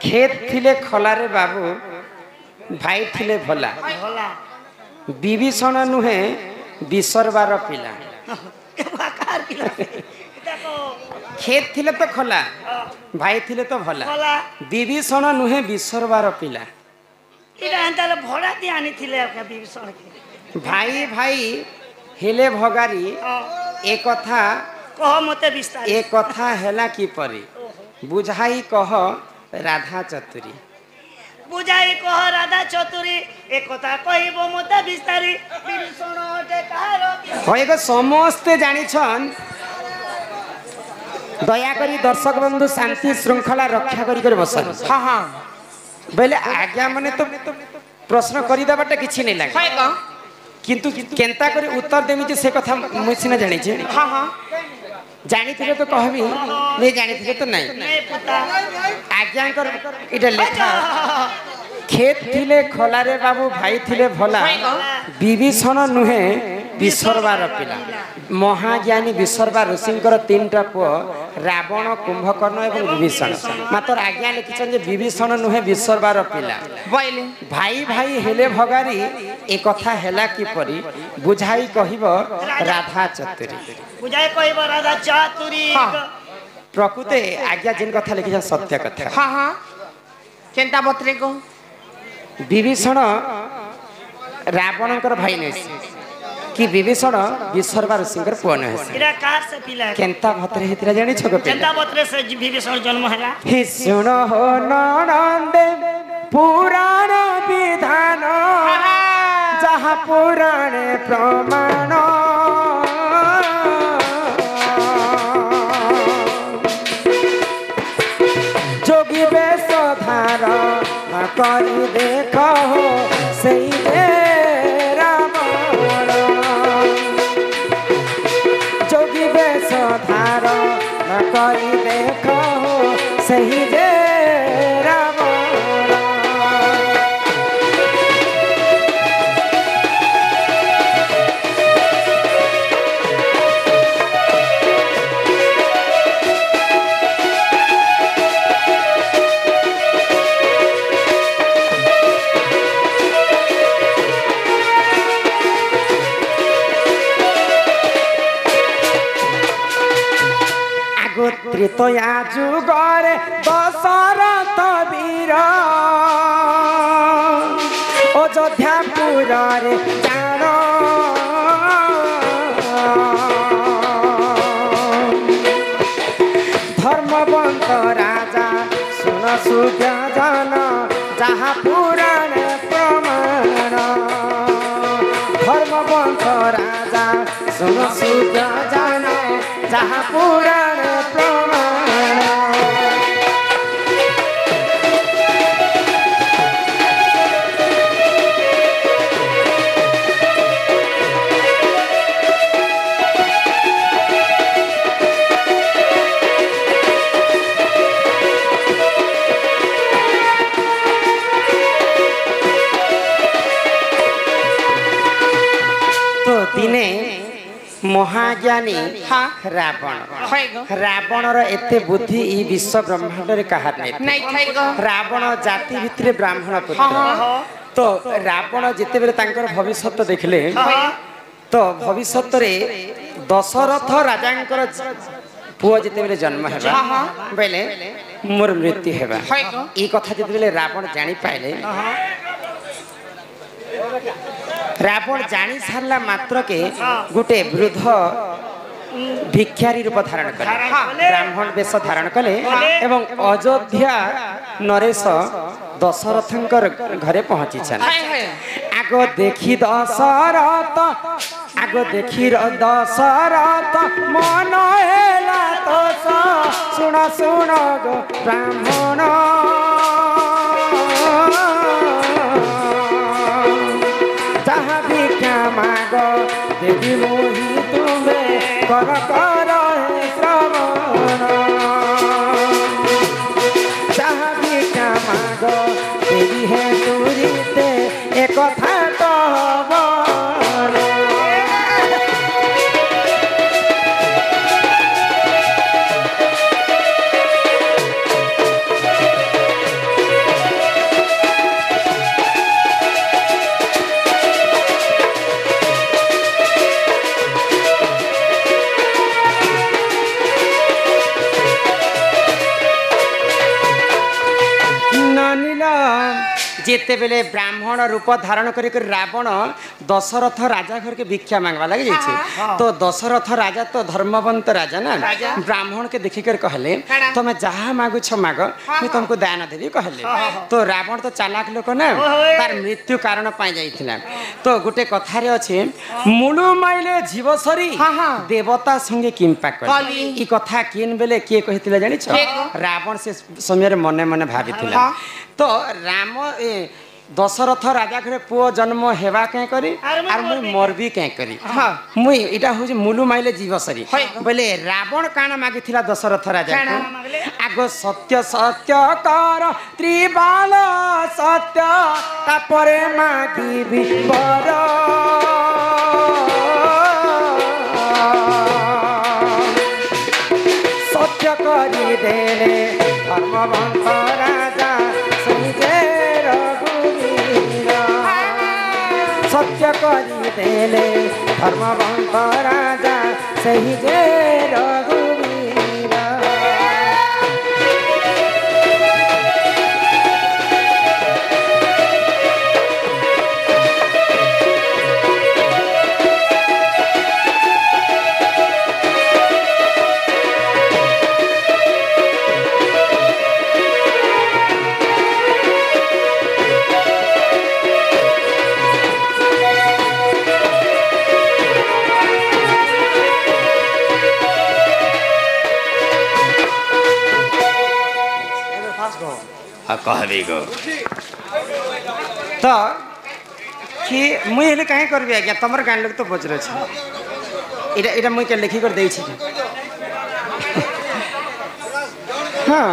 खेत थिले खलारे बाबू भाई थिले भला विभीषण नुहे विसर्बार पिला खेत थिले तो खला भाई थिले तो भला विभीषण नुहे विसर्बार पिला भाई भाई हेले भगारी एक कथा कह मते विस्तार एक कथा हैला की परी बुझाई कह राधा चतुरी बुझाई कह राधा चतुरी एक कथा कहबो मते विस्तारी विभीषण हटे कार होएगो समस्त जानिछन दया करी दर्शक बंधु शांति श्रृंखला रक्षा करी कर बसन हां हां बेले आज्ञा माने तो प्रश्न करी देबाटा किछि नै लागे किंतु केंता करी उत्तर देमी जे से कथा मुई सिना जानि छै हां हां जानी थे तो कहबी नहीं जानी थे तो नहीं आज्ञा कर इटा लेखा खेत थिले खलारे बाबू भाई थिले भला विभीषण नुहे विसर्बार पिला महाज्ञानी विसर्बा ऋषिंकर तीनटा पुओ रावण कुंभकर्ण एवं विभीषण मात्र आज्ञा लिखिछन जे विभीषण नुहे विसर्बार पिला भाई भाई हेले भगारी ए कथा हेला की परी बुझाई कहिबो राधा चतुरी बुझाई कहबो राधा चतुरी प्रकृते आज्ञा जिन कथा लिखिछन सत्य कथा हां हां केंता बतरे को विभीषण रावणकर भाई नै कि विभीषण विसर्बा ऋषिंकर पुओ नै इरा कार से पिला केंता भतरे हितरा जानि छको केंता बतरे से विभीषण जन्म हला हे सुन हो ननंदे पुराण विधान जहा पुराणे प्रमाण जोगी बेश धारण करी देखो सही रावण जोगी बेश धारण करी देखो सही जे त्रेतया जुगरे दशरथ वीर अयोध्यापुर रे जान धर्मवंत राजा सुन सुज्ञान जहाँ पुराण प्रमाण धर्मवंत राजा सुन सुज्ञान जहाँ पुराण दिने महाज्ञानी रावण रावणर एते बुद्धि ई विश्व ब्रह्मांड रे कहार नै रावण जाति भितरे ब्राह्मण पुत्र तो रावण जेते बेले तांकर भविष्यत देखले तो भविष्यत रे दशरथ राजांकर पुओ जेते बेले जन्म हेबा बेले मोर मृत्यु हेबा ई कथा जेते बेले रावण जानि पाइले रावण जानी सारला मात्र के गोटे वृद्ध भिक्षारी रूप धारण कले ब्राह्मण वेश धारण कले एवं अयोध्या नरेश दशरथंकर घरे पहुंची छन आगो देखी दशरथ मन हेला तो सुन सुन गो ब्राह्मण देवी मोही तुम्हें कर कर श्रवण जहाँ भी क्या मांगो देवी है दूरी ते एक था तो नानिल जेते बेले ब्राह्मण रूप धारण करी रावण दशरथ राजा घर के भिक्षा मांगवा लगे जाइए। तो दशरथ राजा तो धर्मवंत राजा ना, ब्राह्मण के देखिक कहले तुम जहाँ मागुछ माग मैं तुमको दान देवी कहले। तो रावण तो चालाक लोक ना, तार मृत्यु कारण पाई जाइथिला। तो गोटे कथारे अच्छे मुलु माइले जीवसरी देवता संगे किंपा कर ई कथा किन बेले किए कहिथिला जानि छ रावण से समय मने मने भाबिथिला। तो राम दशरथ राजा घरे पुओ जन्म हेबा के करी आर मुई मरबी के करी। मुई इटा हो मुलु माइले जीवसरी बोले रावण काना मागिथिला दशरथ राजा को आगो सत्य सत्य कर त्रिबाल सत्य तापरे मागिबी बर सत्य करी देले धर्मवंत राजा सत्य करी देले धर्मवंत राजा सही जे रघुवीर। कहबी गो तो कि मुई हेले काहे करबी आज्ञा तमर गान लोग तो बजरे छ इटा इटा मुई के लिखि कर देई छी। हां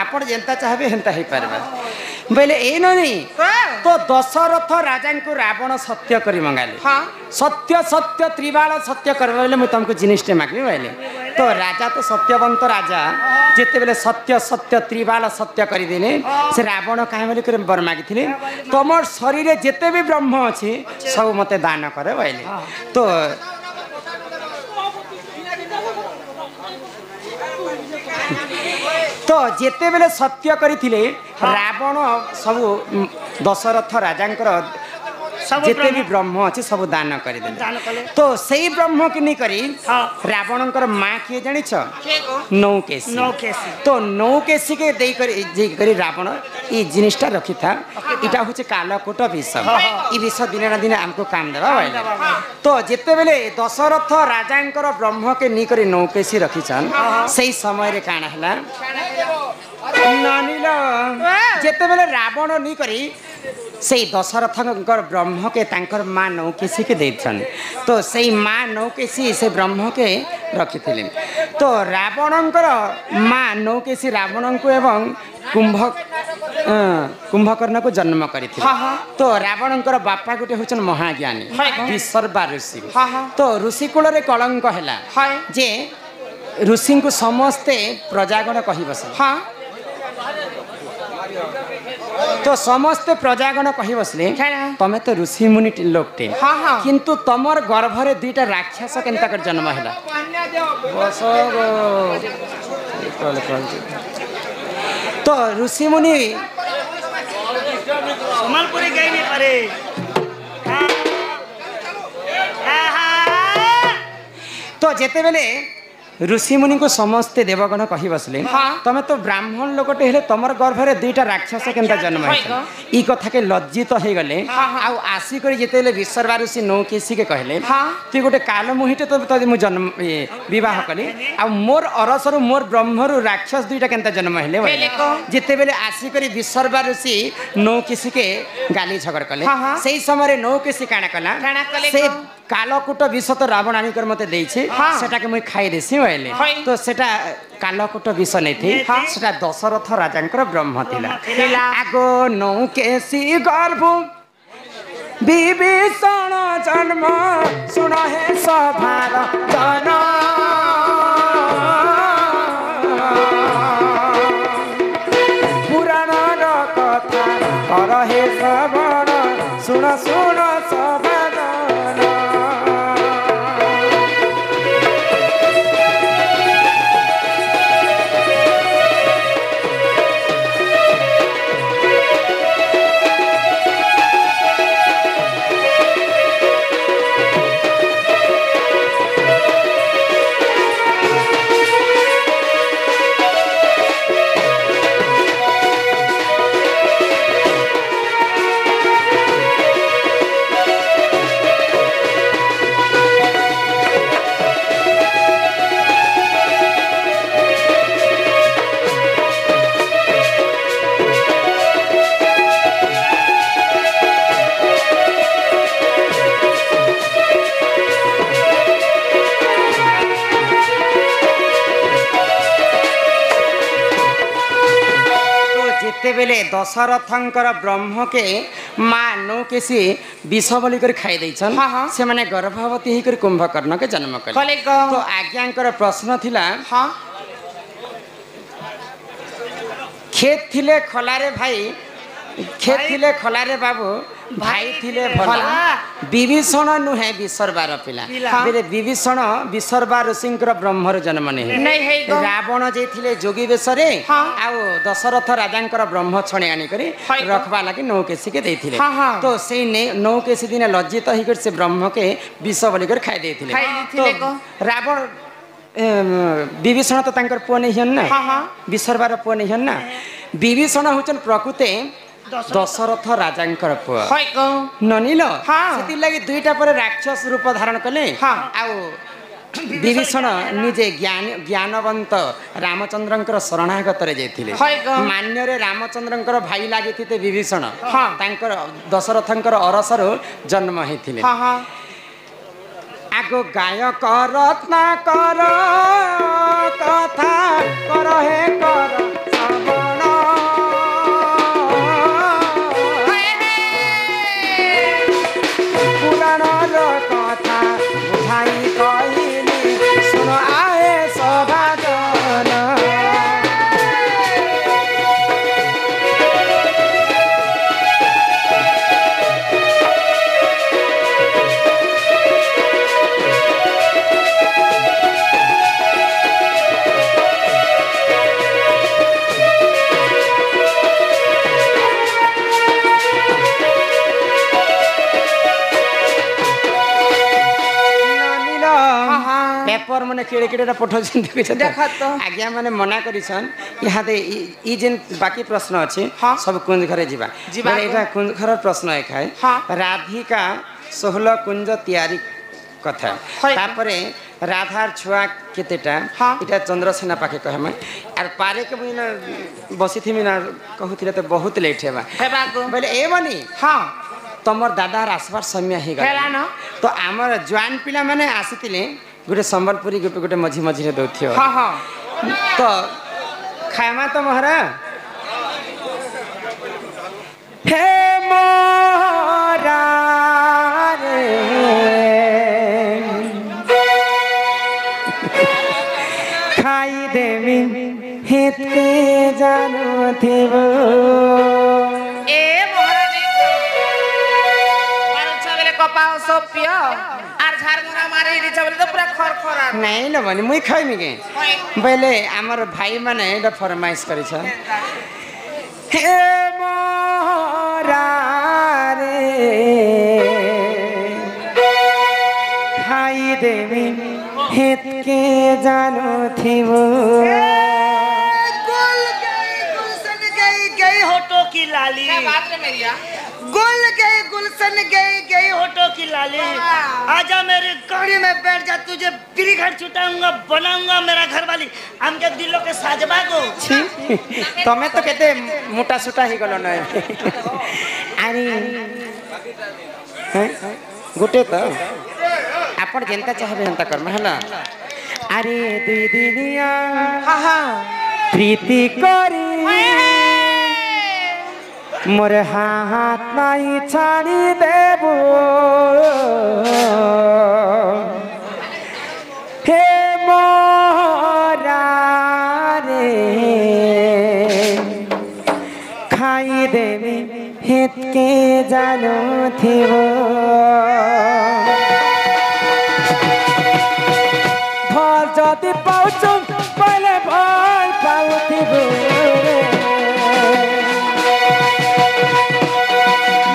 आपण जेंता चाहबे हेंता ही पारबा बोले ए नहीं तो दशरथ राजा को रावण सत्य करी मंगाले। सत्य सत्य त्रिबाल सत्य करबे बोले मुई तुमको जिनिसटे मागबी बोले। तो राजा तो सत्यवंत राजा जेते बेले सत्य सत्य त्रिबाल सत्य करी देले से रावण काहे बोले करे बर मागिथिले तमर शरीर जेते भी ब्रह्म अछि सब मते दान करे बोले। तो तो जेते बेले सत्य करिथिले रावण सब दशरथ राजांकर जेते भी ब्रह्म अच्छे सब दान कर दे। तो सही ब्रह्म कि नहीं करी रावणकर माँ किए जानी छ नौकेशी। तो नौकेशी के दे करी रावण ये जिनिसटा रखी था इटा होचे कालकोट विष ई विष दिन ना दिन हमको काम देवा बोले। तो जेते बेले दशरथ राजांकर ब्रह्म के नहीं करी नौकेशी रखी छन सही समय रे काना हला नानिल जेते बेले रावण नहीं करी से दशरथ ब्रह्म के तांकर माँ नौकेशी के देछन। तो सही माँ नौकेशी से ब्रह्म के रखी थे। तो रावणंकर माँ नौकेशी रावण को एवं कुंभकर्ण को जन्म करी थी। तो रावणंकर बापा गोटे होचन महाज्ञानी विसर्वा ऋषि। तो ऋषि कूल रे कलंक हैला जे ऋषि को समस्ते प्रजागण कहि बस। तो समस्ते प्रजागण कहि बसले तमे तो ऋषि मुनि लोकटे किंतु तमर गर्भरे दुईटा राक्षस केनता कर जन्म हैला। तो ऋषि मुनि संबलपुरी गई नहीं परे तो जेते बेले ऋषि मुनि को समस्ते देवगण कहि बसले तमे तो ब्राह्मण लोकटे हेले तमर गर्भरे दुईटा राक्षस केनता जन्म है ई कथा के लज्जित हो गले। आउ आसी करी जेते बेले विसर्वा ऋषि नौकेशी के कहले तू गोटे काल मुहिटे तो तदि मु जन्म विवाह कली आ मोर अरसरु मोर ब्रह्मरु राक्षस दुईटा केनता जन्म हेले जेते बेले आसी करी विसर्वा ऋषि नौकेशी के गाली झगड़ कले। सेही समय रे नौकेशी काना कला से कालकूट विष तो रावण आनिकर मते देइछे सेटा के मुई खाई देसी होइले। तो सेटा कालकूट विष नै थी सेटा दशरथ राजांकर ब्रह्म थिला। आगो नौकेशी गर्भ विभीषण जन्म सुन हे सभार जन पुराण कथा कर हे श्रवण सुन सुन सभा बेले दशरथंकर ब्रह्म के माँ नौकेशी विष बोली कर खाई देछन हाँ, हाँ। से माने गर्भवती होकर कुंभकर्ण के जन्म कले कले क तो आज्ञांकर प्रश्न थिला हाँ खेत थिले खलारे भाई खेत थिले खलारे बाबू भाई थिले भला विभीषण नुहे विसर्बार पिला बेले विभीषण विसर्बा ऋषिंकर ब्रह्मर जन्म नहीं नहीं है गो रावण जे थिले जोगी बेसरे हाँ। आउ दशरथ राजांकर ब्रह्म छणे आनी करी है गो। रखबा लागि नौकेशी के देथिले हाँ, हाँ। तो से नौकेशी दिन लज्जित हिकर से ब्रह्म के विष बोली कर खाई देथिले खाई देथिले गो। रावण विभीषण तो तांकर पुଅ नहीं हन ना हाँ, हाँ। विसर्बार पुଅ नहीं हन ना विभीषण होचन प्रकृते दशरथ राजांकर पुଅ है गो ननिल हाँ। सेति लागि दुईटा पर राक्षस रूप धारण कले हाँ। आउ विभीषण निजे ज्ञानवंत रामचंद्रंकर शरणागत रे जाइथिले है गो। मान्य रे रामचंद्रंकर भाई लागिथिते विभीषण हाँ। तांकर दशरथंकर अरसरु जन्म हेथिले हाँ हाँ आगो गायक रत्नाकर कथा कर हे कर श्रवण पुराणर कथा बुझाई कहिली सुन आए सभाजन पेपर माने केड़े केड़े पठाउछन देखिछन देखा तो। आज्ञा माने मना करिछन यहाँ दे ई जेन बाकी प्रश्न अछि हाँ। सब कुंज घरे जीवा जीवा बोले को। एटा कुंज घर प्रश्न एक है हाँ। राधिका 16 कुंज तैयारी कथा है। तापरे राधार छुआ केतेटा हाँ। इटा चंद्रसेना पाके कहम आर पारे के बिना बसी थी ना कहूतिले तो बहुत लेट हेबा हेबा गो बोले ए बनी हाँ तमर दादा आसबार समय ही हेला न तो आमर जवान पिला माने आसीतिले गोटे संबलपुरी गोटे मझी मझी दौथियो हाँ हाँ तो खामा तो मोहरा हे मोहरा रे खाई देवी हेते जानो थिबो ए महारानी मारू छबेले कपाओ सब पियो आर झारमुरा मारे रि छबेले तो पूरा खरखरा नहीं न भने मुई खाइमी के बेले आमर भाई माने एटा फरमाइश करिछ हे मोरा रे खाई देवी हेत के जानो थिबो गुल गई गुलशन गई गई होठों की लाली क्या बात रे मेरिया गुल गई गुलशन गई गई होठों की लाली आजा मेरी गाड़ी में बैठ जा तुझे बिरी घर छुटाऊंगा बनाऊंगा मेरा घर वाली हमके दिलों के साजबा को छी तमे तो केते मोटा सुटा ही गलो न आरी हैं गुटे तो आपण जेंता चाहबे हंता करम हला अरे दुई दिनिया हाँ हाँ प्रीति करी मोरे हाथ नहीं छाड़ी देबो हे मोरा रे खाई देवी हेत के जानो थिबो भल जति पाउँछु पहिले भल पाउँथिबो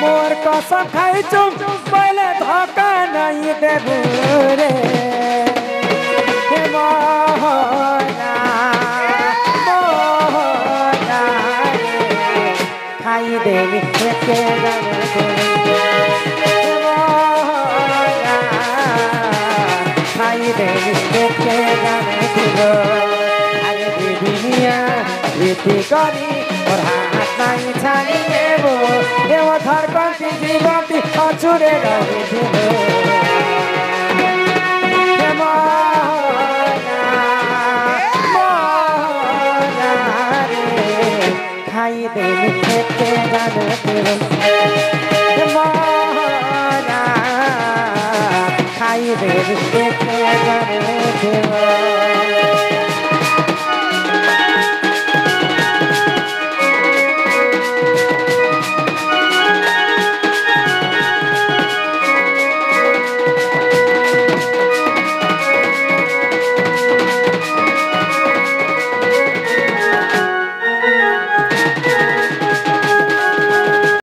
मोर कसम खाइछु पहिले धोका नहीं देबो रे हे मोहना मोहना रे खाई देवी के जानो थिबो हे मोहना खाई देवी के जानो थिबो आगे दुनिया प्रीति करी और हाथ नहीं छाड़ी देबो एव थर कंती जीवती अछुरे रही थिबो हे मोहना मोहना रे खाई देवी থেকে জানে দেব মরা খাইবে থেকে জানে দেব